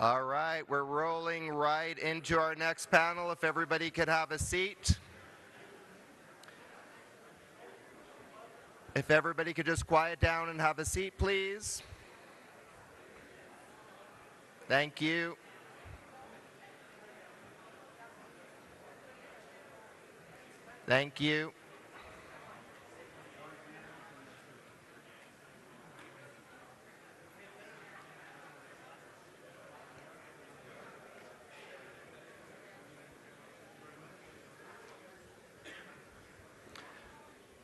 All right, we're rolling right into our next panel. If everybody could have a seat. If everybody could just quiet down and have a seat, please. Thank you. Thank you.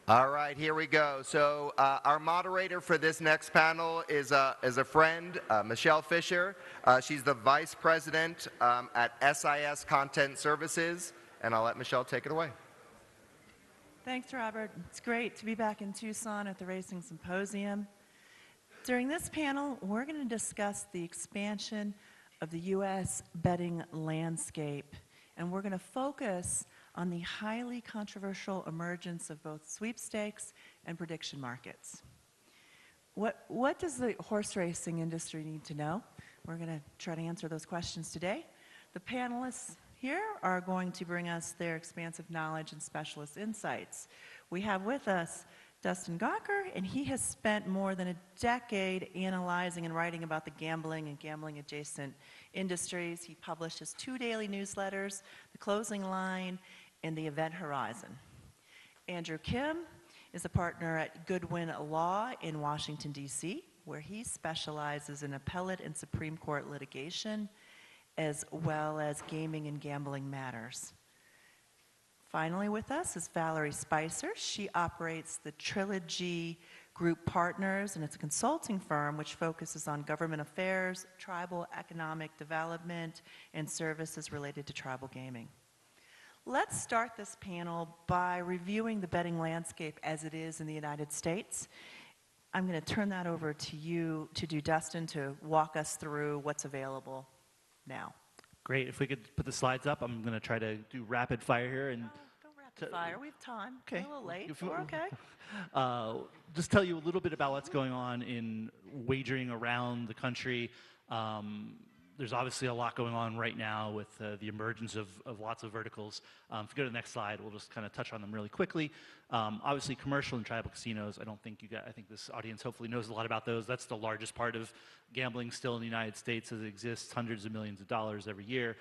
All right, here we go. So our moderator for this next panel is a friend, Michele Fischer. She's the Vice President at SIS Content Services, and I'll let Michele take it away. Thanks, Robert. It's great to be back in Tucson at the Racing Symposium. During this panel, we're going to discuss the expansion of the U.S. betting landscape, and we're going to focus on the highly controversial emergence of both sweepstakes and prediction markets. What does the horse racing industry need to know? We're going to try to answer those questions today. The panelists here are going to bring us their expansive knowledge and specialist insights. We have with us Dustin Gouker, and he has spent more than a decade analyzing and writing about the gambling and gambling-adjacent industries. He publishes 2 daily newsletters, The Closing Line and The Event Horizon. Andrew Kim is a partner at Goodwin Law in Washington, D.C., where he specializes in appellate and Supreme Court litigation, as well as gaming and gambling matters. Finally with us is Valerie Spicer. She operates the Trilogy Group Partners, and it's a consulting firm which focuses on government affairs, tribal economic development, and services related to tribal gaming. Let's start this panel by reviewing the betting landscape as it is in the United States. I'm going to turn that over to you to do, Dustin, to walk us through what's available now. Great. If we could put the slides up, I'm going to try to do rapid fire here. And don't rapid fire. We have time. Okay. We're a little late. We're okay. Just tell you a little bit about what's going on in wagering around the country. There's obviously a lot going on right now with the emergence of lots of verticals. If you go to the next slide, we'll just kind of touch on them really quickly. Obviously, commercial and tribal casinos. I think this audience hopefully knows a lot about those. That's the largest part of gambling still in the United States as it exists, hundreds of millions of dollars every year.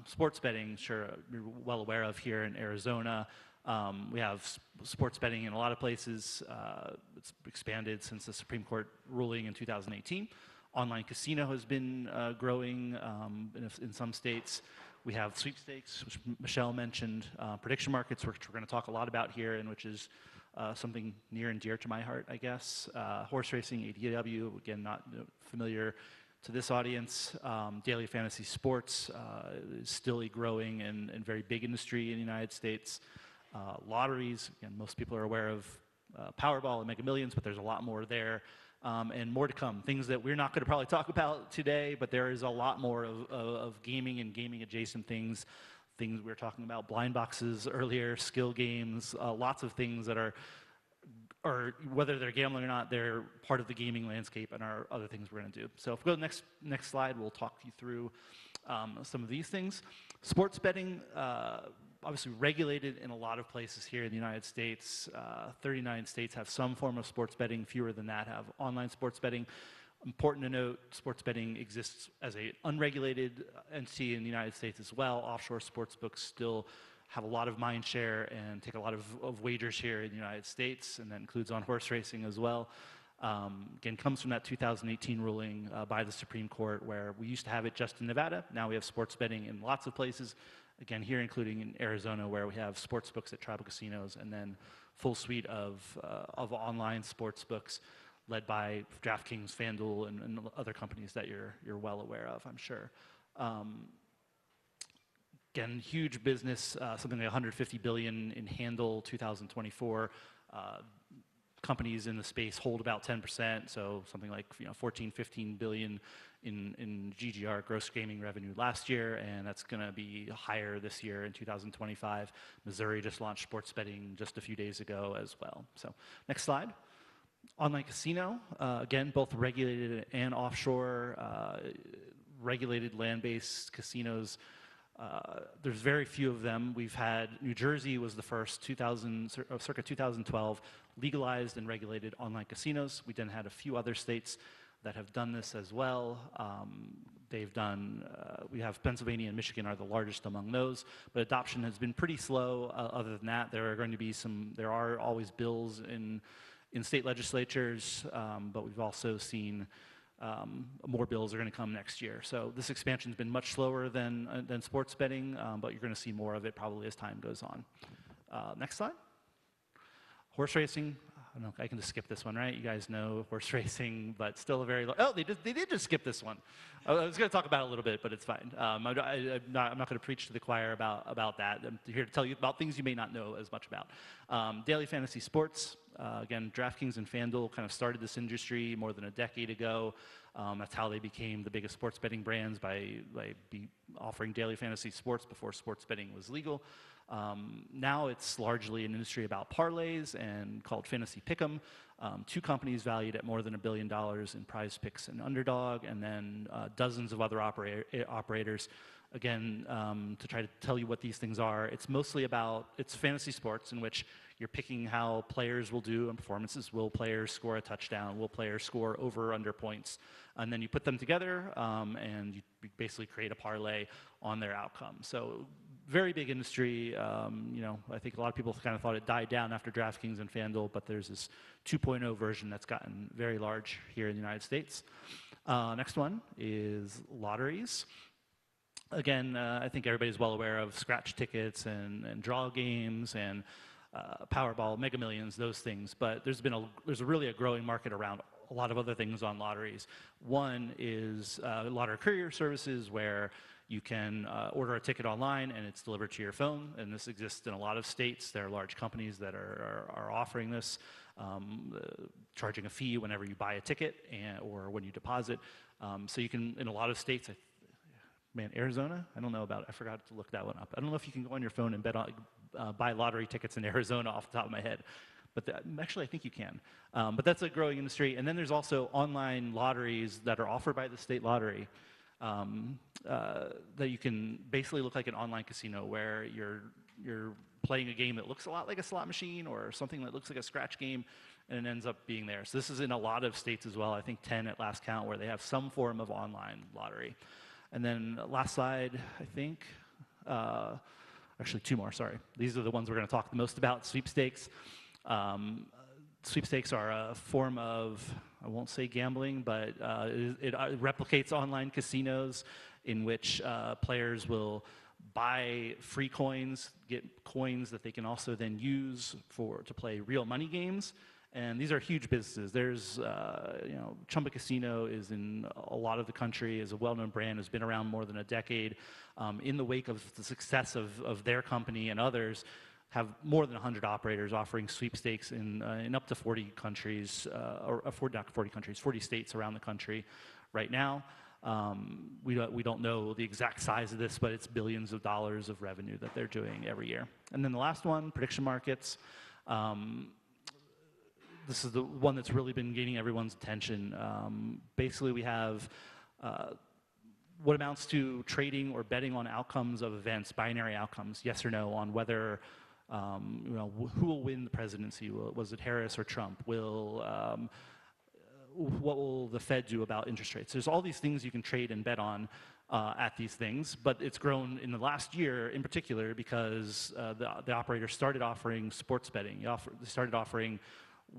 Sports betting, sure, you're well aware of here in Arizona. We have sports betting in a lot of places. It's expanded since the Supreme Court ruling in 2018. Online casino has been growing in some states. We have sweepstakes, which Michele mentioned, prediction markets, which we're going to talk a lot about here, and which is something near and dear to my heart, I guess. Horse racing, ADW, again, not familiar to this audience. Daily fantasy sports is still a growing and very big industry in the United States. Lotteries, again, most people are aware of Powerball and Mega Millions, but there's a lot more there. And more to come. Things that we're not going to probably talk about today, but there is a lot more of gaming and gaming adjacent things. Things we were talking about, blind boxes earlier, skill games, lots of things that are whether they're gambling or not, they're part of the gaming landscape and are other things we're going to do. So if we go to the next slide, we'll talk you through some of these things. Sports betting, obviously regulated in a lot of places here in the United States. 39 states have some form of sports betting. Fewer than that have online sports betting. Important to note, sports betting exists as an unregulated entity in the United States as well. Offshore sports books still have a lot of mind share and take a lot of wagers here in the United States, and that includes on horse racing as well. Again, comes from that 2018 ruling by the Supreme Court, where we used to have it just in Nevada. Now we have sports betting in lots of places. Again, here including in Arizona, where we have sports books at tribal casinos, and then full suite of online sports books led by DraftKings, FanDuel, and other companies that you're well aware of, I'm sure. Again, huge business, something like $150 billion in handle 2024. Companies in the space hold about 10%, so something like 14, 15 billion in GGR, gross gaming revenue last year, and that's going to be higher this year in 2025. Missouri just launched sports betting just a few days ago as well. So next slide. Online casino, again, both regulated and offshore. regulated land-based casinos. There's very few of them. We've had, New Jersey was the first, circa 2012, legalized and regulated online casinos. We then had a few other states that have done this as well. We have Pennsylvania and Michigan are the largest among those, but adoption has been pretty slow. Other than that, there are always bills in state legislatures, but we've also seen more bills are going to come next year. So this expansion's been much slower than sports betting, but you're going to see more of it probably as time goes on. Next slide. Horse racing. I don't know, I can just skip this one, right? You guys know horse racing, but still a very oh, they did just skip this one. I was going to talk about it a little bit, but it's fine. I'm not going to preach to the choir about that. I'm here to tell you about things you may not know as much about. Daily fantasy sports. Again, DraftKings and FanDuel kind of started this industry more than a decade ago. That's how they became the biggest sports betting brands, by offering daily fantasy sports before sports betting was legal. Now it's largely an industry about parlays and called Fantasy Pick'em. Two companies valued at more than $1 billion in Prize Picks and Underdog, and then dozens of other operators. Again, to try to tell you what these things are, it's mostly it's fantasy sports in which you're picking how players will do in performances. Will players score a touchdown? Will players score over or under points? And then you put them together, and you basically create a parlay on their outcome. So very big industry. I think a lot of people kind of thought it died down after DraftKings and FanDuel, but there's this 2.0 version that's gotten very large here in the United States. Next one is lotteries. Again, I think everybody's well aware of scratch tickets and draw games and Powerball, Mega Millions, those things. But there's really a growing market around a lot of other things on lotteries. One is lottery courier services, where you can order a ticket online and it's delivered to your phone. And this exists in a lot of states. There are large companies that are offering this, charging a fee whenever you buy a ticket or when you deposit. So you can, in a lot of states, Arizona? I don't know about it. I forgot to look that one up. I don't know if you can go on your phone and buy lottery tickets in Arizona off the top of my head. But actually, I think you can. But that's a growing industry. And then there's also online lotteries that are offered by the state lottery that you can basically look like an online casino, where you're playing a game that looks a lot like a slot machine or something that looks like a scratch game, and it ends up being there. So this is in a lot of states as well. I think 10 at last count, where they have some form of online lottery. And then last slide, I think, actually two more, sorry. These are the ones we're going to talk the most about, sweepstakes. Sweepstakes are a form of, I won't say gambling, but it replicates online casinos, in which players will buy free coins, get coins that they can also then use to play real money games. And these are huge businesses. There's, Chumba Casino is in a lot of the country, is a well-known brand, has been around more than a decade. In the wake of the success of their company and others, have more than 100 operators offering sweepstakes in up to 40 countries, 40 states around the country right now. We don't know the exact size of this, but it's billions of dollars of revenue that they're doing every year. And then the last one, prediction markets. This is the one that's really been gaining everyone's attention. Basically, we have what amounts to trading or betting on outcomes of events, binary outcomes, yes or no, on whether, who will win the presidency? Was it Harris or Trump? What will the Fed do about interest rates? There's all these things you can trade and bet on at these things, but it's grown in the last year in particular because the operator started offering sports betting. They started offering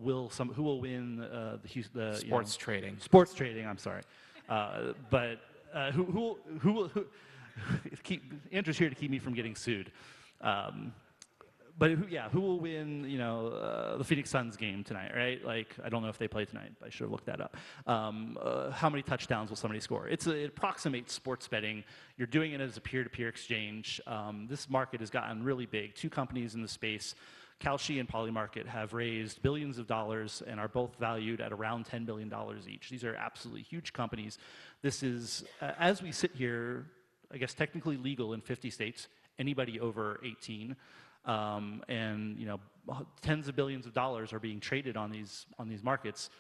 who will win the sports trading. Sports trading. I'm sorry, but who will Andrew's here to keep me from getting sued. But who will win? The Phoenix Suns game tonight, right? Like, I don't know if they play tonight. I should have looked that up. How many touchdowns will somebody score? It approximates sports betting. You're doing it as a peer-to-peer exchange. This market has gotten really big. Two companies in the space, Kalshi and Polymarket, have raised billions of dollars and are both valued at around $10 billion each. These are absolutely huge companies. This is, as we sit here, I guess technically legal in 50 states, anybody over 18. And tens of billions of dollars are being traded on these markets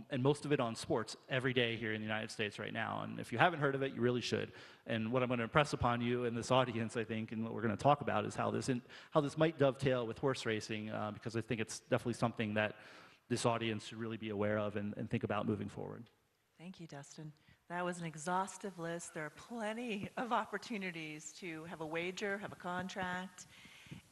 and most of it on sports every day here in the United States right now. And if you haven't heard of it, you really should. And what I'm going to impress upon you and this audience, I think, and what we're going to talk about is how this might dovetail with horse racing, because I think it's definitely something that this audience should really be aware of and think about moving forward. Thank you, Dustin. That was an exhaustive list. There are plenty of opportunities to have a wager, have a contract.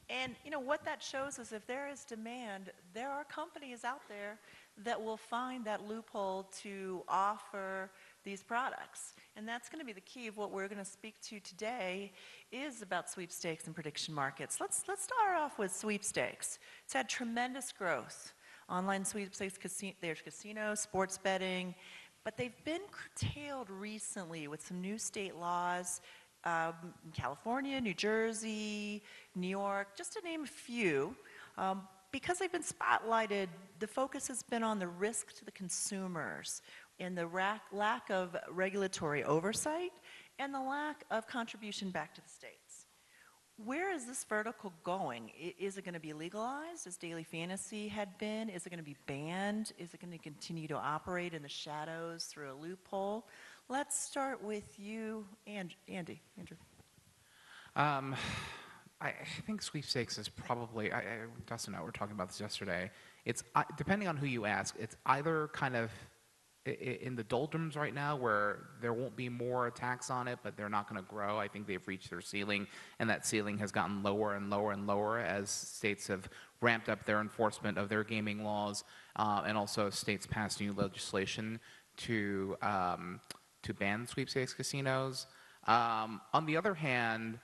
And what that shows is if there is demand, there are companies out there that will find that loophole to offer these products. And that's going to be the key of what we're going to speak to today is about sweepstakes and prediction markets. Let's start off with sweepstakes. It's had tremendous growth. Online sweepstakes, there's casinos, sports betting, but they've been curtailed recently with some new state laws, California, New Jersey, New York, just to name a few. Because they've been spotlighted, the focus has been on the risk to the consumers and the lack of regulatory oversight and the lack of contribution back to the states. Where is this vertical going? Is it going to be legalized, as daily fantasy had been? Is it going to be banned? Is it going to continue to operate in the shadows through a loophole? Let's start with you, Andrew. I think sweepstakes is probably, Dustin and I were talking about this yesterday, it's, depending on who you ask, it's either kind of in the doldrums right now where there won't be more attacks on it, but they're not going to grow. I think they've reached their ceiling, and that ceiling has gotten lower and lower and lower as states have ramped up their enforcement of their gaming laws, and also states passed new legislation to ban sweepstakes casinos. On the other hand,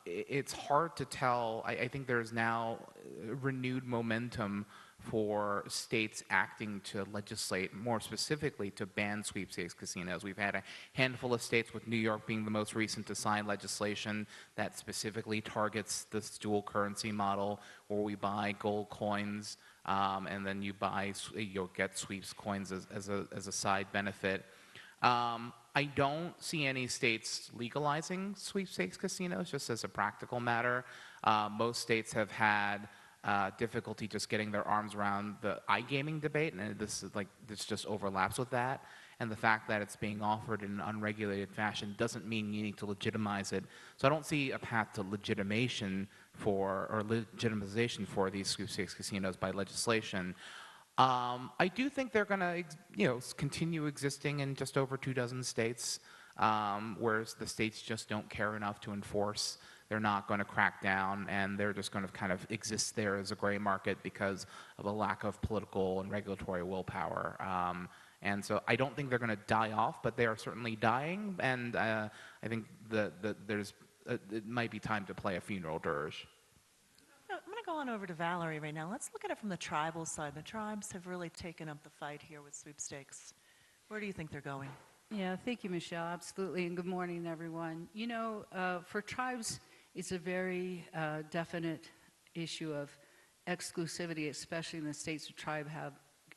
it's hard to tell. I think there's now renewed momentum for states acting to legislate, more specifically to ban sweepstakes casinos. We've had a handful of states, with New York being the most recent, to sign legislation that specifically targets this dual currency model, where we buy gold coins and then you'll get sweeps coins as a side benefit. I don't see any states legalizing sweepstakes casinos, just as a practical matter. Most states have had difficulty just getting their arms around the iGaming debate, and this just overlaps with that. And the fact that it's being offered in an unregulated fashion doesn't mean you need to legitimize it. So I don't see a path to legitimization for these sweepstakes casinos by legislation. I do think they're going to, continue existing in just over 24 states, whereas the states just don't care enough to enforce. They're not going to crack down, and they're just going to kind of exist there as a gray market because of a lack of political and regulatory willpower. And so I don't think they're going to die off, but they are certainly dying, and I think it might be time to play a funeral dirge. I'm going to go on over to Valerie right now. Let's look at it from the tribal side. The tribes have really taken up the fight here with sweepstakes. Where do you think they're going? Yeah, thank you, Michele. Absolutely, and good morning, everyone. For tribes, it's a very definite issue of exclusivity, especially in the states where tribes have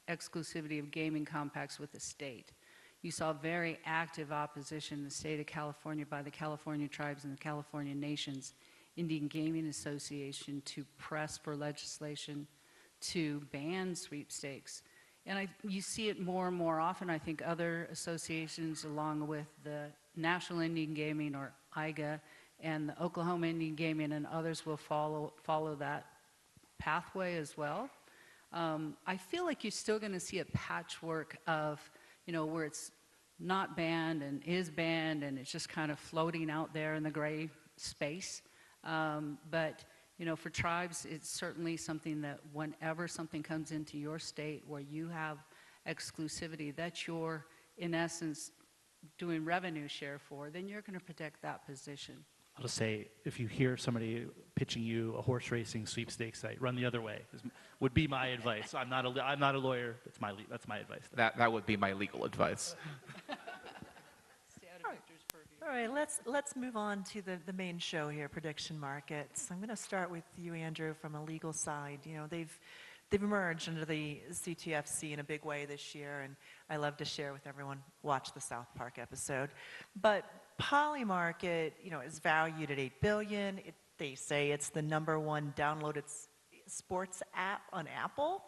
exclusivity of gaming compacts with the state. You saw very active opposition in the state of California by the California tribes and the California Nations Indian Gaming Association to press for legislation to ban sweepstakes. And you see it more and more often. I think other associations, along with the National Indian Gaming, or IGA, and the Oklahoma Indian Gaming, and others will follow that pathway as well. I feel like you're still going to see a patchwork of, where it's not banned and is banned, and it's just kind of floating out there in the gray space. But for tribes, it's certainly something that whenever something comes into your state where you have exclusivity that you're, in essence, doing revenue share for, then you're going to protect that position. I'll just say, if you hear somebody pitching you a horse racing sweepstakes site, run the other way, would be my advice. I'm not a lawyer. That's my advice. That would be my legal advice. All right, let's move on to the main show here, prediction markets. I'm going to start with you, Andrew, from a legal side. They've emerged under the CFTC in a big way this year, and I love to share with everyone. Watch the South Park episode. But Polymarket, is valued at $8 billion. They say it's the #1 downloaded sports app on Apple.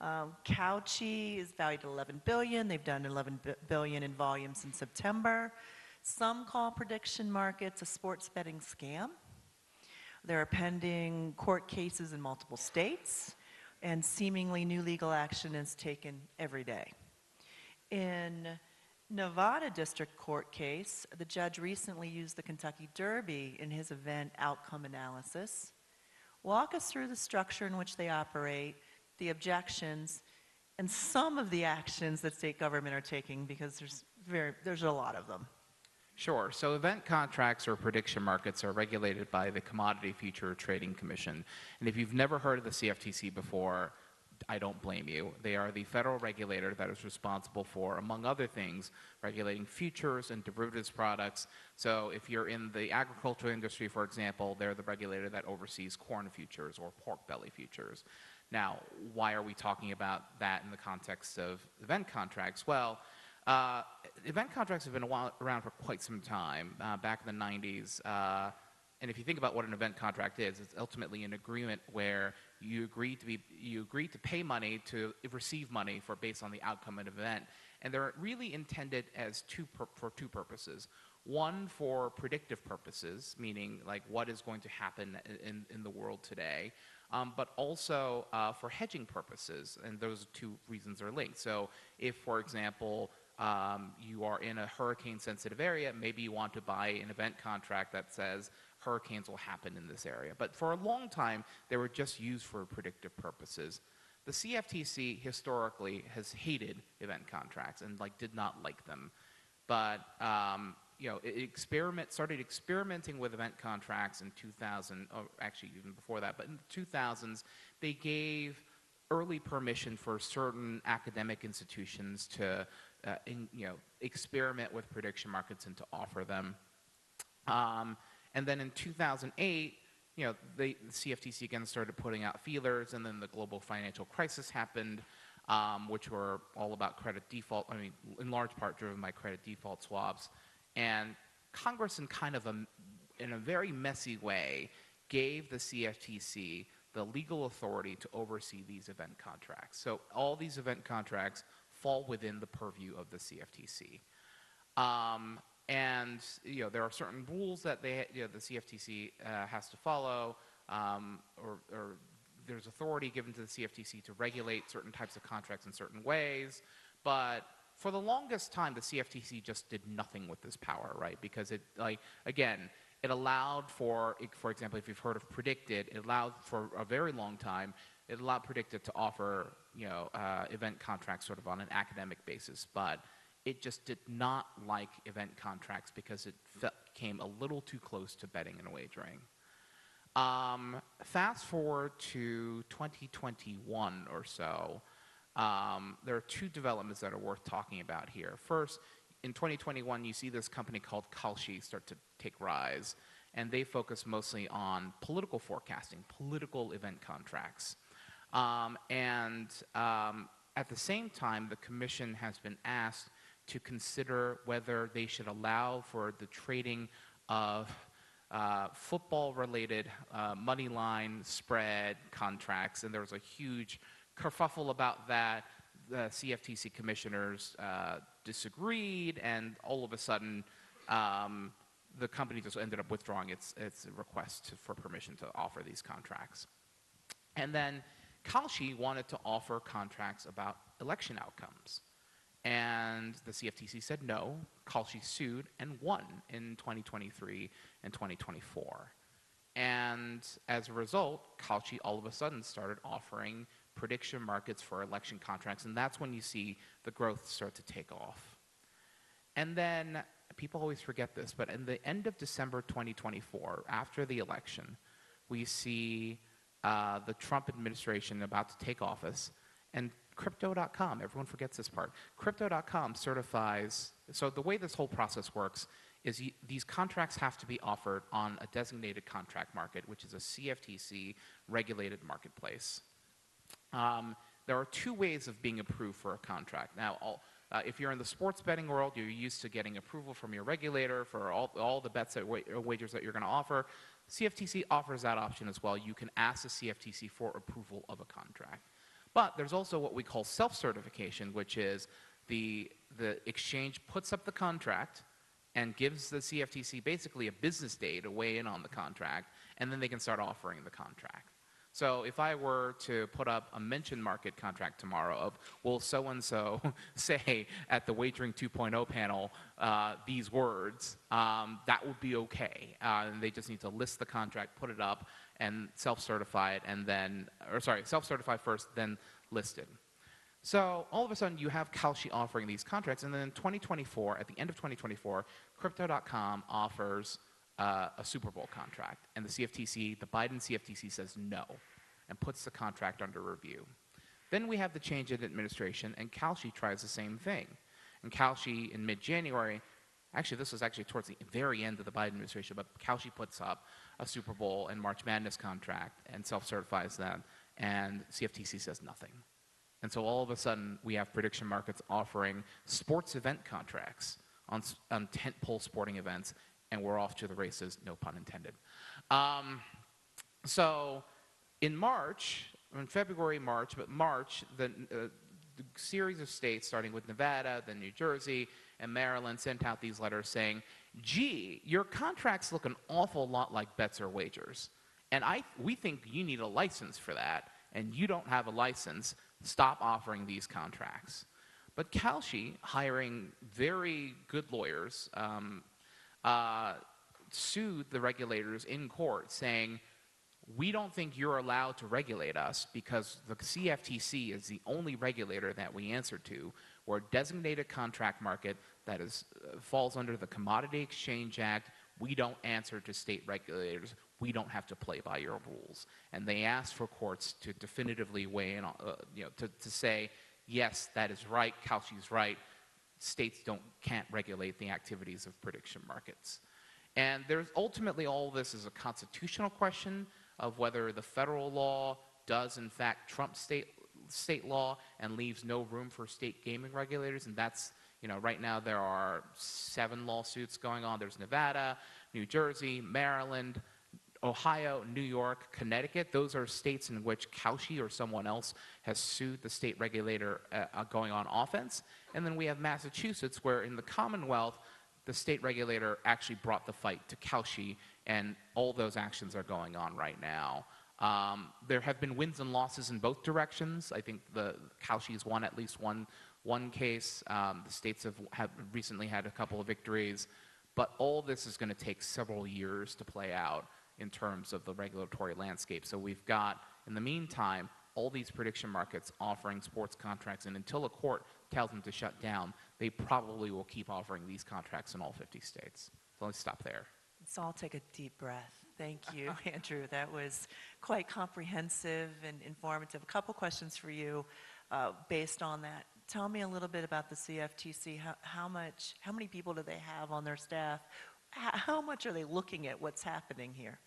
Couchy is valued at 11 billion. They've done 11 billion in volume since September. Some call prediction markets a sports betting scam. There are pending court cases in multiple states, and seemingly new legal action is taken every day. In Nevada District Court case, the judge recently used the Kentucky Derby in his event outcome analysis. Walk us through the structure in which they operate, the objections, and some of the actions that state government are taking, because there's a lot of them. Sure. So event contracts or prediction markets are regulated by the Commodity Future Trading Commission. And if you've never heard of the CFTC before, I don't blame you. They are the federal regulator that is responsible for, among other things, regulating futures and derivatives products. So if you're in the agricultural industry, for example, they're the regulator that oversees corn futures or pork belly futures. Now, why are we talking about that in the context of event contracts? Well, event contracts have been around for quite some time, back in the 90s. And if you think about what an event contract is, it's ultimately an agreement where you agree to pay money to receive money based on the outcome of an event. And they're really intended as for two purposes. One, for predictive purposes, meaning like what is going to happen in the world today, but also for hedging purposes. And those two reasons are linked. So if, for example, you are in a hurricane-sensitive area, maybe you want to buy an event contract that says hurricanes will happen in this area. But for a long time, they were just used for predictive purposes. The CFTC historically has hated event contracts and did not like them. But it started experimenting with event contracts in 2000, or actually even before that, but in the 2000s, they gave early permission for certain academic institutions to experiment with prediction markets and to offer them. And then in 2008, the CFTC again started putting out feelers, and then the global financial crisis happened, which were all about credit default, in large part driven by credit default swaps. And Congress, in a very messy way, gave the CFTC the legal authority to oversee these event contracts. So all these event contracts fall within the purview of the CFTC. And there are certain rules that the CFTC has to follow, or there's authority given to the CFTC to regulate certain types of contracts in certain ways. But for the longest time, the CFTC just did nothing with this power, right? Because it allowed for example, if you've heard of Predicted, it allowed for a very long time, it allowed Predicted to offer, event contracts sort of on an academic basis. But it just did not like event contracts because it came a little too close to betting and wagering. Fast forward to 2021 or so, there are two developments that are worth talking about here. First, in 2021, you see this company called Kalshi start to take rise, and they focus mostly on political forecasting, political event contracts. At the same time, the commission has been asked to consider whether they should allow for the trading of football-related money line spread contracts, and there was a huge kerfuffle about that. The CFTC commissioners disagreed, and all of a sudden, the company just ended up withdrawing its request for permission to offer these contracts. And then Kalshi wanted to offer contracts about election outcomes. And the CFTC said no. Kalshi sued and won in 2023 and 2024. And as a result, Kalshi all of a sudden started offering prediction markets for election contracts, and that's when you see the growth start to take off. And then, people always forget this, but in the end of December 2024, after the election, we see the Trump administration about to take office, and Crypto.com, everyone forgets this part, Crypto.com certifies, so the way this whole process works is these contracts have to be offered on a designated contract market, which is a CFTC regulated marketplace. There are two ways of being approved for a contract. Now, if you're in the sports betting world, you're used to getting approval from your regulator for all the bets wagers that you're going to offer. CFTC offers that option as well. You can ask the CFTC for approval of a contract. But there's also what we call self-certification, which is the exchange puts up the contract and gives the CFTC basically a business day to weigh in on the contract, and then they can start offering the contract. So if I were to put up a mention market contract tomorrow of, will so-and-so say at the Wagering 2.0 panel these words, that would be okay. And they just need to list the contract, put it up, and self-certify it, and then, self-certify first, then list it. So all of a sudden, you have Kalshi offering these contracts, and then in 2024, at the end of 2024, Crypto.com offers a Super Bowl contract, and the CFTC, the Biden CFTC says no, and puts the contract under review. Then we have the change in administration, and Kalshi tries the same thing. And Kalshi, in mid-January, actually this was actually towards the very end of the Biden administration, but Kalshi puts up a Super Bowl and March Madness contract and self-certifies them, and CFTC says nothing. And so all of a sudden, we have prediction markets offering sports event contracts on tentpole sporting events, and we're off to the races, no pun intended. So in March, in February, March, the series of states, starting with Nevada, then New Jersey, and Maryland, sent out these letters saying, gee, your contracts look an awful lot like bets or wagers, and we think you need a license for that, and you don't have a license. Stop offering these contracts. But Kalshi, hiring very good lawyers, sued the regulators in court, saying, we don't think you're allowed to regulate us because the CFTC is the only regulator that we answer to. We're a designated contract market that falls under the Commodity Exchange Act. We don't answer to state regulators. We don't have to play by your rules. And they asked for courts to definitively weigh in, to say, yes, that is right, Kalshi's right. States can't regulate the activities of prediction markets. And there's ultimately all of this is a constitutional question of whether the federal law does in fact trump state law and leaves no room for state gaming regulators. And that's, right now there are 7 lawsuits going on. There's Nevada, New Jersey, Maryland, Ohio, New York, Connecticut. Those are states in which Kalshi or someone else has sued the state regulator going on offense. And then we have Massachusetts, where in the Commonwealth, the state regulator actually brought the fight to Kalshi, and all those actions are going on right now. There have been wins and losses in both directions. I think the Kalshi's won at least one case. The states have recently had a couple of victories. But all this is going to take several years to play out in terms of the regulatory landscape. So we've got, in the meantime, all these prediction markets offering sports contracts, and until a court tells them to shut down, they probably will keep offering these contracts in all 50 states. So let's stop there. Let's all take a deep breath. Thank you, Andrew. That was quite comprehensive and informative. A couple questions for you based on that. Tell me a little bit about the CFTC. How many people do they have on their staff? How much are they looking at what's happening here?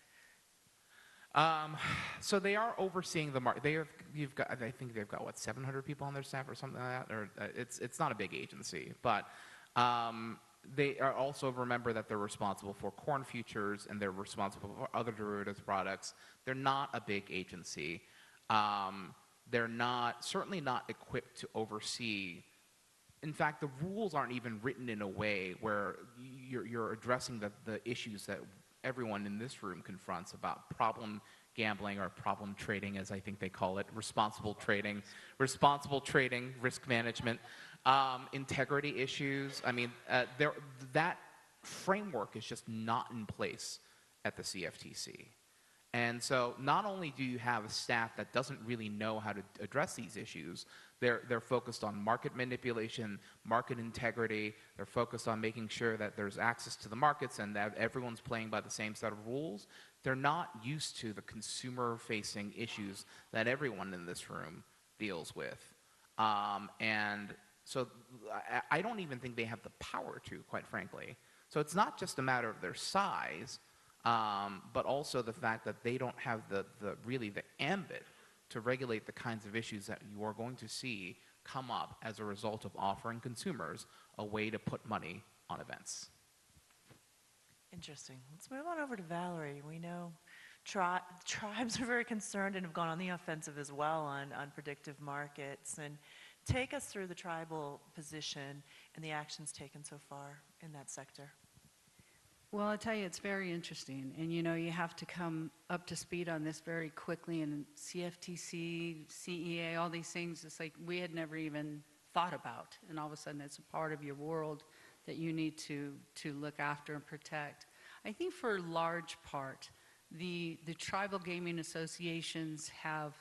So they are overseeing the market. I think they've got, what, 700 people on their staff or something like that? Or it's not a big agency. But they are also, remember that they're responsible for corn futures and they're responsible for other derivatives products. They're not a big agency. They're certainly not equipped to oversee. In fact, the rules aren't even written in a way where you're addressing the issues that everyone in this room confronts about problem gambling or problem trading, as I think they call it, responsible trading, risk management, integrity issues. I mean, that framework is just not in place at the CFTC. And so not only do you have a staff that doesn't really know how to address these issues, they're focused on market manipulation, market integrity, they're focused on making sure that there's access to the markets and that everyone's playing by the same set of rules. They're not used to the consumer-facing issues that everyone in this room deals with. And so I don't even think they have the power to, quite frankly. So it's not just a matter of their size, but also the fact that they don't have the ambit to regulate the kinds of issues that you are going to see come up as a result of offering consumers a way to put money on events. Interesting. Let's move on over to Valerie. We know tribes are very concerned and have gone on the offensive as well on predictive markets. And take us through the tribal position and the actions taken so far in that sector. Well, I tell you, it's very interesting. And you know, you have to come up to speed on this very quickly. And CFTC, CEA, all these things, it's like we had never even thought about. And all of a sudden, it's a part of your world that you need to look after and protect. I think for a large part, the tribal gaming associations have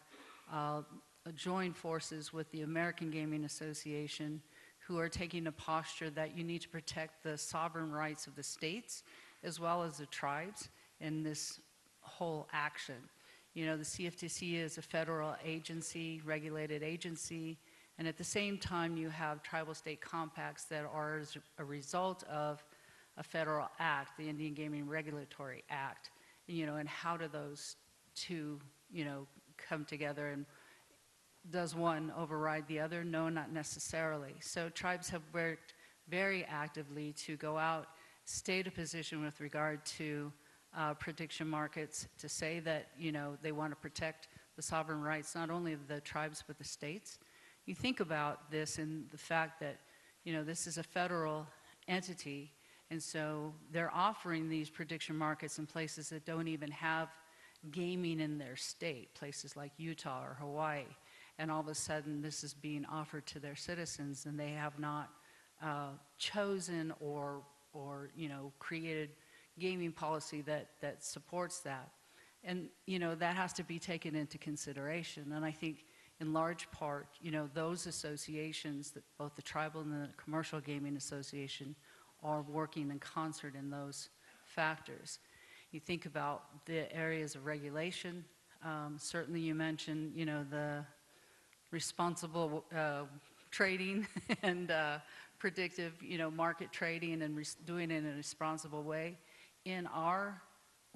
joined forces with the American Gaming Association, who are taking a posture that you need to protect the sovereign rights of the states as well as the tribes in this whole action. You know, the CFTC is a federal agency, regulated agency, and at the same time you have tribal state compacts that are as a result of a federal act, the Indian Gaming Regulatory Act. You know, and how do those two, you know, come together, and does one override the other? No, not necessarily. So tribes have worked very actively to go out, state a position with regard to prediction markets, to say that, you know, they want to protect the sovereign rights, not only of the tribes, but the states. You think about this and the fact that, you know, this is a federal entity, and so they're offering these prediction markets in places that don't even have gaming in their state, places like Utah or Hawaii. And all of a sudden, this is being offered to their citizens, and they have not chosen or you know, created gaming policy that supports that. And you know, that has to be taken into consideration. And I think, in large part, you know, those associations, that both the Tribal and the Commercial Gaming Association, are working in concert in those factors. You think about the areas of regulation. Certainly, you mentioned, you know, the responsible trading and predictive, you know, market trading and doing it in a responsible way. In our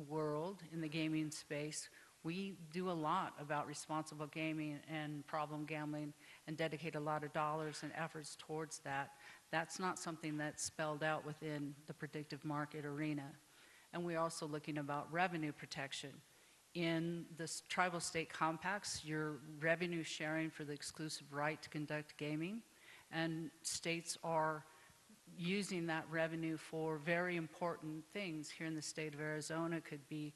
world, in the gaming space, we do a lot about responsible gaming and problem gambling and dedicate a lot of dollars and efforts towards that. That's not something that's spelled out within the predictive market arena. And we're also looking about revenue protection. In the tribal state compacts, you're revenue sharing for the exclusive right to conduct gaming, and states are using that revenue for very important things. Here in the state of Arizona, it could be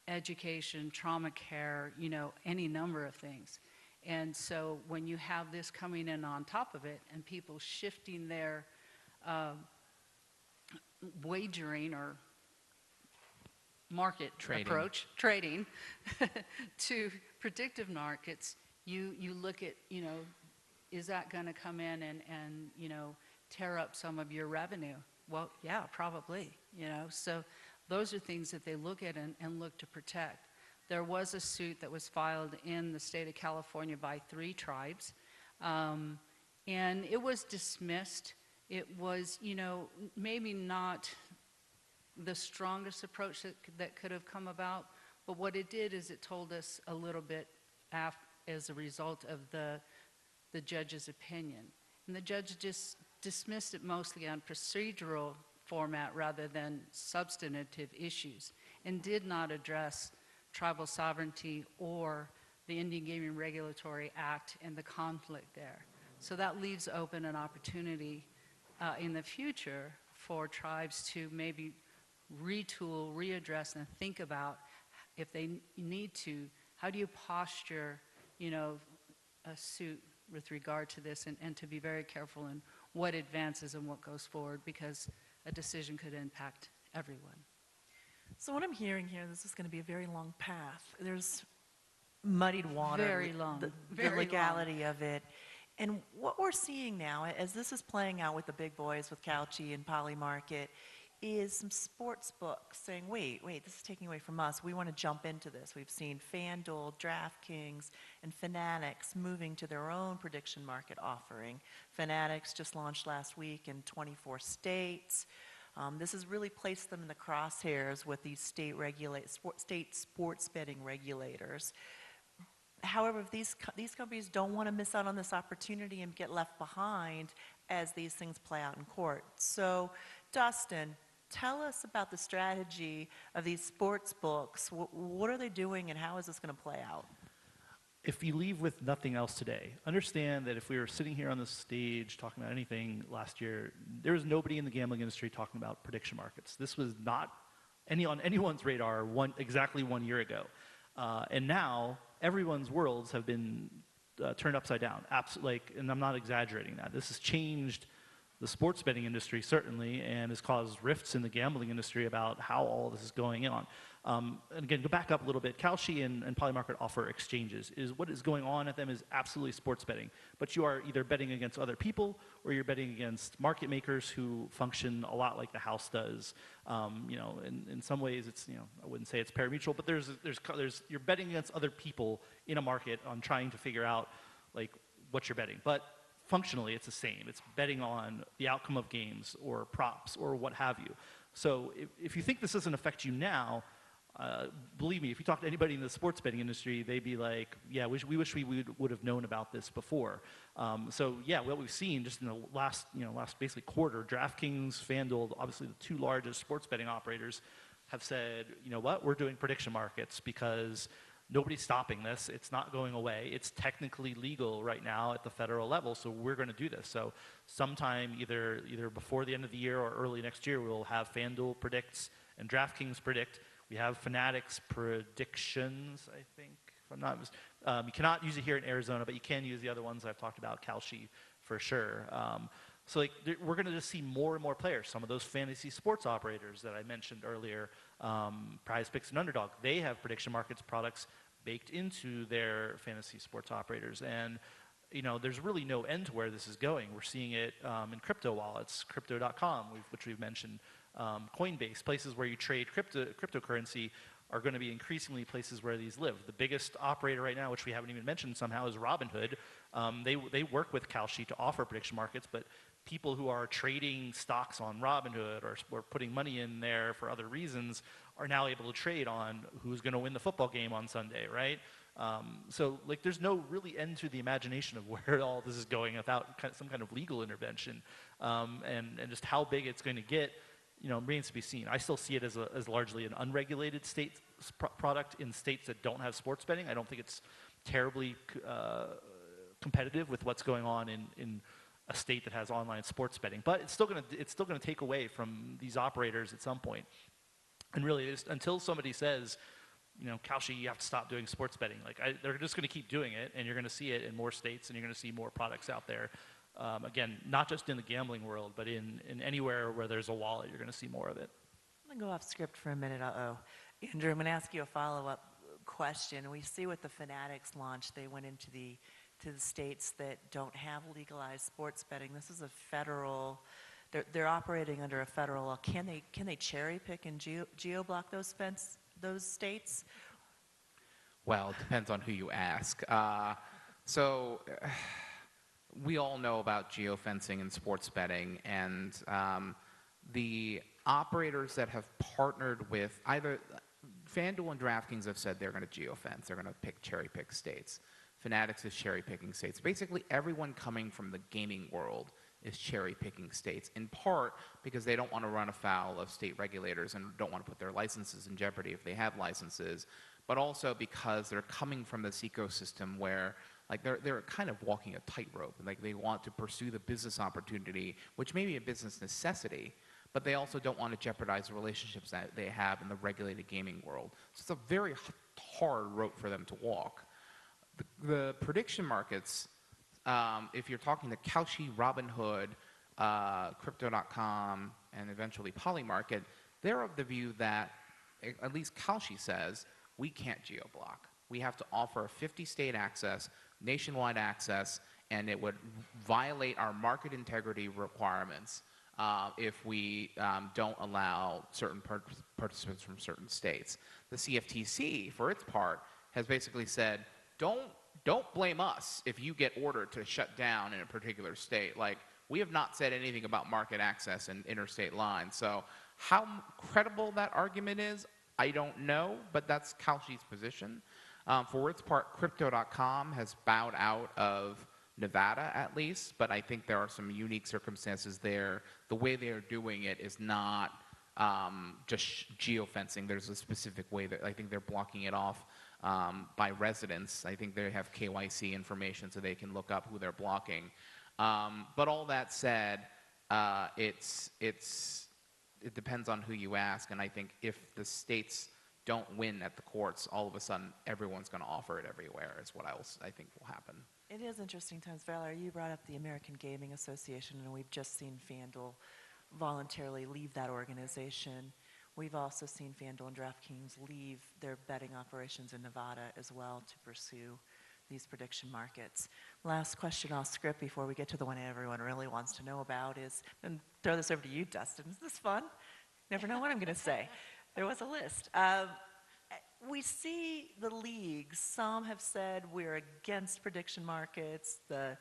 education, trauma care, you know, any number of things. And so when you have this coming in on top of it and people shifting their wagering or market approach, trading, to predictive markets, you look at, you know, is that going to come in and, you know, tear up some of your revenue? Well, yeah, probably, you know. So those are things that they look at and look to protect. There was a suit that was filed in the state of California by 3 tribes, and it was dismissed. It was, you know, maybe not the strongest approach that could have come about, but what it did is it told us a little bit as a result of the judge's opinion. And the judge just dismissed it mostly on procedural format rather than substantive issues, and did not address tribal sovereignty or the Indian Gaming Regulatory Act and the conflict there. So that leaves open an opportunity in the future for tribes to maybe retool, readdress, and think about, if they need to, how do you posture, you know, a suit with regard to this, and to be very careful in what advances and what goes forward, because a decision could impact everyone. So what I'm hearing here, this is going to be a very long path. There's muddied water. Very long. The legality of it. And what we're seeing now, as this is playing out with the big boys, with Couchy and Polymarket, is some sports books saying, wait, this is taking away from us. We want to jump into this. We've seen FanDuel, DraftKings, and Fanatics moving to their own prediction market offering. Fanatics just launched last week in 24 states. This has really placed them in the crosshairs with these state sports betting regulators. However, if these companies don't want to miss out on this opportunity and get left behind as these things play out in court. So, Dustin, tell us about the strategy of these sports books. What are they doing, and how is this going to play out? If you leave with nothing else today, understand that if we were sitting here on this stage talking about anything last year, there was nobody in the gambling industry talking about prediction markets. This was not on anyone's radar exactly 1 year ago. And now everyone's worlds have been turned upside down. And I'm not exaggerating that. This has changed the sports betting industry, certainly, and has caused rifts in the gambling industry about how all this is going on. And again, go back up a little bit. Kalshi and Polymarket offer exchanges. What is going on at them is absolutely sports betting. But you are either betting against other people, or you're betting against market makers who function a lot like the house does. In some ways, it's, I wouldn't say it's pari-mutuel, but you're betting against other people in a market on trying to figure out like what you're betting. But functionally, it's the same. It's betting on the outcome of games or props or what have you. So if you think this doesn't affect you now, believe me, if you talk to anybody in the sports betting industry, they'd be like, yeah, we wish we would have known about this before. So yeah, what we've seen just in the last basically quarter, DraftKings, FanDuel, obviously the two largest sports betting operators, have said, you know what, we're doing prediction markets because nobody's stopping this. It's not going away. It's technically legal right now at the federal level, so we're going to do this. So sometime either before the end of the year or early next year, we'll have FanDuel predicts and DraftKings predict. We have Fanatics predictions, I think, if I'm not mistaken. You cannot use it here in Arizona, but you can use the other ones I've talked about, Kalshi for sure. So we're going to just see more and more players. Some of those fantasy sports operators that I mentioned earlier, Prize Picks and Underdog, they have prediction markets products baked into their fantasy sports operators. And there's really no end to where this is going. We're seeing it in crypto wallets, crypto.com, which we've mentioned, Coinbase, places where you trade cryptocurrency are going to be increasingly places where these live. The biggest operator right now, which we haven't even mentioned somehow, is Robinhood. They work with Kalshi to offer prediction markets, but people who are trading stocks on Robinhood or putting money in there for other reasons are now able to trade on who's going to win the football game on Sunday, right? So there's no really end to the imagination of where all this is going without some kind of legal intervention, and just how big it's going to get. Remains to be seen. I still see it as largely an unregulated state product in states that don't have sports betting. I don't think it's terribly competitive with what's going on in a state that has online sports betting. But it's still going to take away from these operators at some point. And really, until somebody says, Kalshi, you have to stop doing sports betting. They're just going to keep doing it, and you're going to see it in more states, and you're going to see more products out there. Again, not just in the gambling world, but in anywhere where there's a wallet, you're going to see more of it. I'm going to go off script for a minute. Andrew, I'm going to ask you a follow-up question. We see with the Fanatics launch, they went into the states that don't have legalized sports betting. This is a federal. They're operating under a federal law. Can they cherry pick and geo-block those states? Well, it depends on who you ask. We all know about geofencing and sports betting, and the operators that have partnered with either FanDuel and DraftKings have said they're going to geofence. They're going to cherry pick states. Fanatics is cherry picking states. Basically, everyone coming from the gaming world is cherry picking states, in part because they don't want to run afoul of state regulators and don't want to put their licenses in jeopardy if they have licenses, but also because they're coming from this ecosystem where they're kind of walking a tightrope. They want to pursue the business opportunity, which may be a business necessity, but they also don't want to jeopardize the relationships that they have in the regulated gaming world. So it's a very hard road for them to walk. The prediction markets, if you're talking to Kalshi, Robinhood, Crypto.com, and eventually Polymarket, they're of the view that, at least Kalshi says, we can't geo-block. We have to offer a 50-state access, nationwide access, and it would violate our market integrity requirements if we don't allow certain participants from certain states. The CFTC, for its part, has basically said, don't blame us if you get ordered to shut down in a particular state. We have not said anything about market access and interstate lines. So how credible that argument is, I don't know, but that's Kalshi's position. For its part, Crypto.com has bowed out of Nevada, at least, but I think there are some unique circumstances there. The way they are doing it is not just geofencing. There's a specific way that I think they're blocking it off by residents. I think they have KYC information so they can look up who they're blocking. But all that said, it depends on who you ask, and I think if the states don't win at the courts, all of a sudden everyone's going to offer it everywhere is what I think will happen. It is interesting times. Valerie, you brought up the American Gaming Association, and we've just seen FanDuel voluntarily leave that organization. We've also seen FanDuel and DraftKings leave their betting operations in Nevada as well to pursue these prediction markets. Last question I'll script before we get to the one everyone really wants to know about is, and throw this over to you, Dustin. Is this fun? Never know what I'm going to say. There was a list. We see the leagues. Some have said we're against prediction markets. The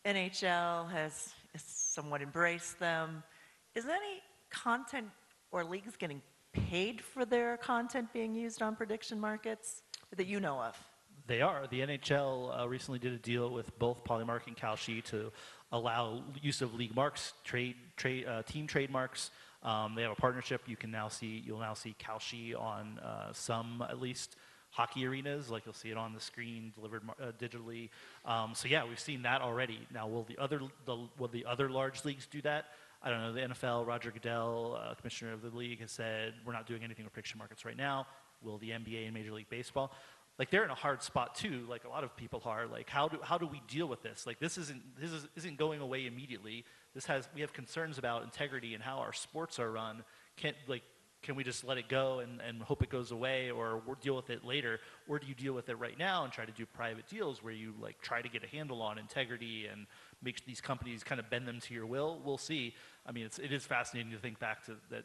NHL has somewhat embraced them. Is any content or leagues getting paid for their content being used on prediction markets that you know of? They are. The NHL recently did a deal with both Polymark and Kalshi to allow use of league marks, team trademarks. They have a partnership. You'll now see Kalshi on some, at least, hockey arenas. Like you'll see it on the screen, delivered digitally. So yeah, we've seen that already. Now, will the other large leagues do that? I don't know. The NFL, Roger Goodell, commissioner of the league, has said we're not doing anything with prediction markets right now. Will the NBA and Major League Baseball? Like they're in a hard spot too. Like a lot of people are. Like how do we deal with this? Like this isn't going away immediately. We have concerns about integrity and how our sports are run. Can we just let it go and hope it goes away, or we'll deal with it later? Or do you deal with it right now and try to do private deals where you like try to get a handle on integrity and make these companies kind of bend them to your will? We'll see. I mean, it is fascinating to think back to that.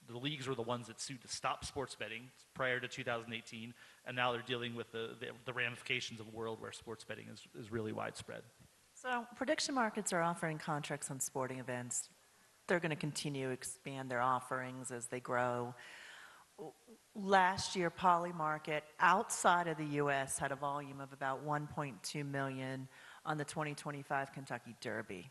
The leagues were the ones that sued to stop sports betting prior to 2018, and now they're dealing with the ramifications of a world where sports betting is really widespread. So prediction markets are offering contracts on sporting events. They're going to continue to expand their offerings as they grow. Last year, Polymarket, outside of the U.S., had a volume of about 1.2 million on the 2025 Kentucky Derby.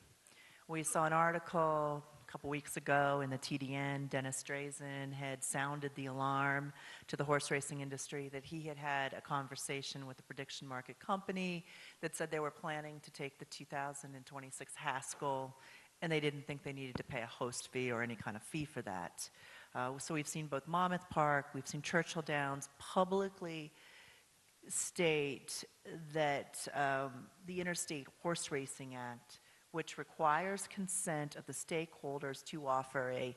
We saw an article a couple weeks ago in the TDN. Dennis Drazen had sounded the alarm to the horse racing industry that he had had a conversation with a prediction market company that said they were planning to take the 2026 Haskell, and they didn't think they needed to pay a host fee or any kind of fee for that. So we've seen both Monmouth Park, we've seen Churchill Downs publicly state that the Interstate Horse Racing Act, which requires consent of the stakeholders to offer a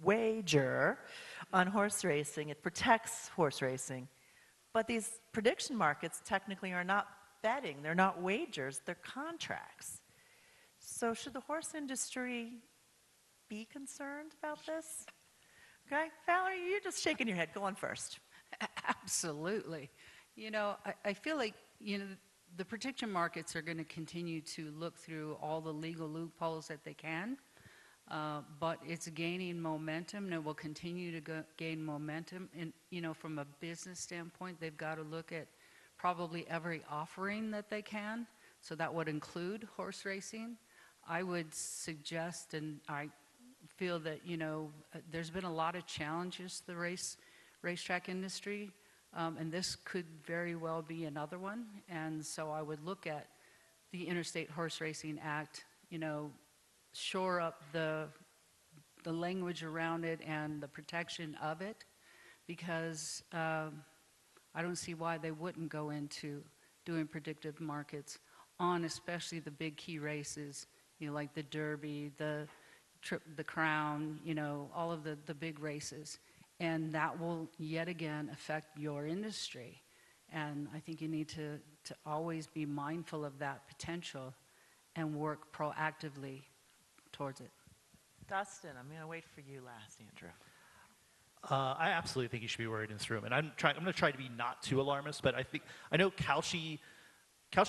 wager on horse racing. It protects horse racing. But these prediction markets technically are not betting. They're not wagers. They're contracts. So should the horse industry be concerned about this? Okay, Valerie, you're just shaking your head. Go on first. Absolutely. I feel like, the prediction markets are going to continue to look through all the legal loopholes that they can, but it's gaining momentum, and it will continue to gain momentum. And, from a business standpoint, they've got to look at probably every offering that they can. So that would include horse racing. I would suggest, and I feel that, there's been a lot of challenges to the racetrack industry. And this could very well be another one. And so I would look at the Interstate Horse Racing Act, shore up the language around it and the protection of it, because I don't see why they wouldn't go into doing predictive markets on especially the big key races, like the Derby, the Crown, all of the big races. And that will yet again affect your industry. And I think you need to always be mindful of that potential and work proactively towards it. Dustin, I'm going to wait for you last, Andrew. I absolutely think you should be worried in this room. And I'm going to try to be not too alarmist, but I know Kalshi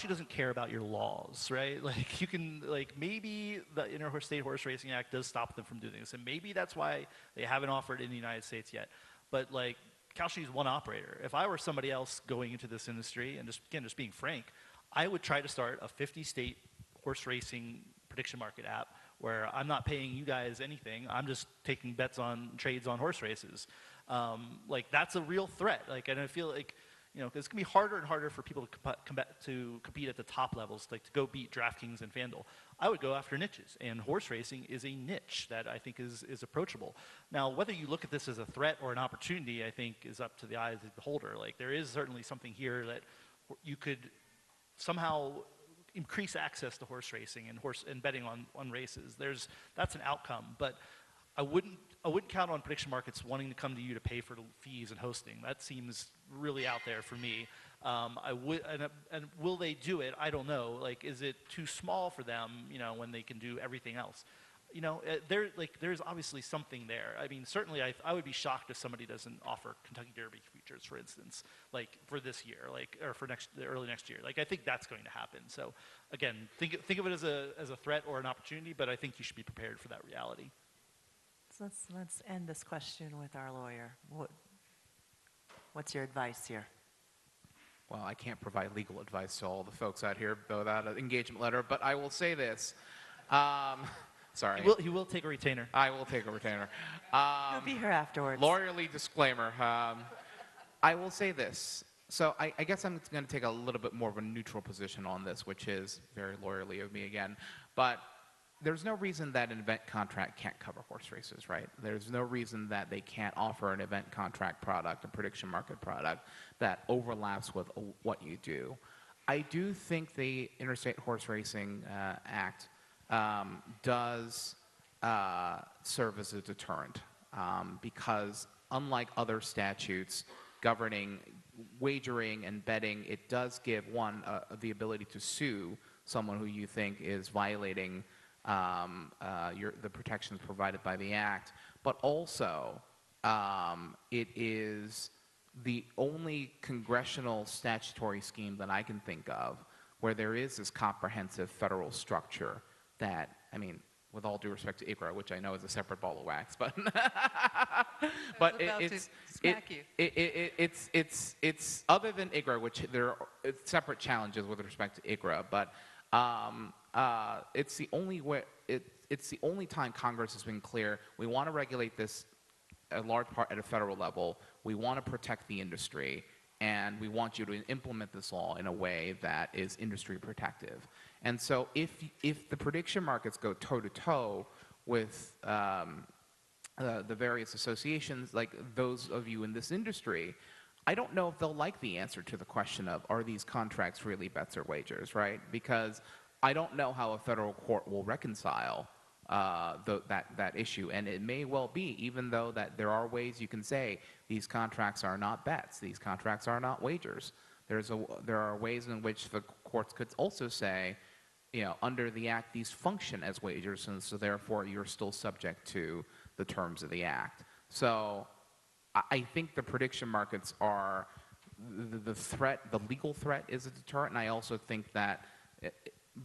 doesn't care about your laws, right? Like you can, maybe the Interstate Horse Racing Act does stop them from doing this, and maybe that's why they haven't offered in the United States yet. But Kalshi is one operator. If I were somebody else going into this industry, and just being frank, I would try to start a 50-state horse racing prediction market app where I'm not paying you guys anything. I'm just taking bets on trades on horse races. Like that's a real threat. Like, and I feel like, you know, it's gonna be harder and harder for people to compete at the top levels, like to go beat DraftKings and FanDuel. I would go after niches, and horse racing is a niche that I think is approachable. Now, whether you look at this as a threat or an opportunity, I think is up to the eye of the beholder. Like there is certainly something here that you could somehow increase access to horse racing and betting on races. That's an outcome, but I wouldn't count on prediction markets wanting to come to you to pay for fees and hosting. That seems really out there for me. And will they do it? I don't know. Like, is it too small for them? You know, when they can do everything else. You know, there's obviously something there. I mean, certainly I would be shocked if somebody doesn't offer Kentucky Derby futures, for instance, like for this year, like or for early next year. Like I think that's going to happen. So again, think of it as a threat or an opportunity, but I think you should be prepared for that reality. So let's end this question with our lawyer. What's your advice here? Well, I can't provide legal advice to all the folks out here without an engagement letter, but I will say this. Sorry. He will take a retainer. I will take a retainer. He'll be here afterwards. Lawyerly disclaimer. I will say this. So I guess I'm going to take a little bit more of a neutral position on this, which is very lawyerly of me again. But there's no reason that an event contract can't cover horse races, right? There's no reason that they can't offer an event contract product, a prediction market product that overlaps with what you do. I do think the Interstate Horse Racing Act does serve as a deterrent because unlike other statutes governing wagering and betting, it does give one the ability to sue someone who you think is violating the protections provided by the Act, but also it is the only congressional statutory scheme that I can think of where there is this comprehensive federal structure that, I mean, with all due respect to IGRA, which I know is a separate ball of wax, but but it's other than IGRA, which there are separate challenges with respect to IGRA, but it's the only way. It's the only time Congress has been clear. We want to regulate this a large part at a federal level. We want to protect the industry, and we want you to implement this law in a way that is industry protective. And so, if the prediction markets go toe to toe with the various associations, like those of you in this industry, I don't know if they'll like the answer to the question of, are these contracts really bets or wagers, right? Because I don't know how a federal court will reconcile that issue. And it may well be, even though that there are ways you can say these contracts are not bets, these contracts are not wagers. There are ways in which the courts could also say, you know, under the Act, these function as wagers, and so therefore you're still subject to the terms of the Act. So I think the prediction markets are the threat, the legal threat is a deterrent, and I also think that,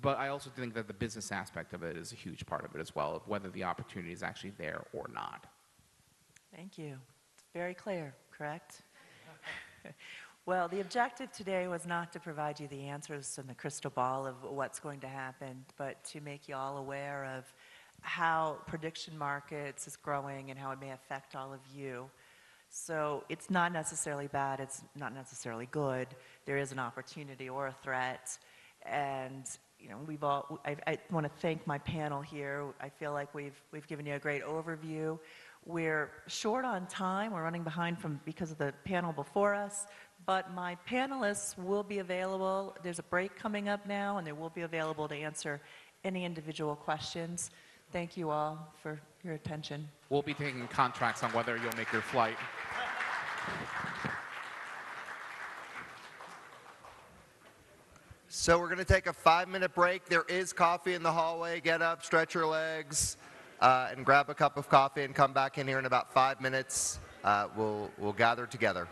but I also think that the business aspect of it is a huge part of it as well, of whether the opportunity is actually there or not. Thank you. It's very clear, correct? Well, the objective today was not to provide you the answers and the crystal ball of what's going to happen, but to make you all aware of how prediction markets is growing and how it may affect all of you. So it's not necessarily bad, it's not necessarily good. There is an opportunity or a threat. And you know, I want to thank my panel here. I feel like we've given you a great overview. We're short on time. We're running behind because of the panel before us. But my panelists will be available. There's a break coming up now, and they will be available to answer any individual questions. Thank you all for your attention. We'll be taking contracts on whether you'll make your flight. So we're going to take a 5-minute break. There is coffee in the hallway. Get up, stretch your legs, and grab a cup of coffee and come back in here in about 5 minutes. We'll gather together.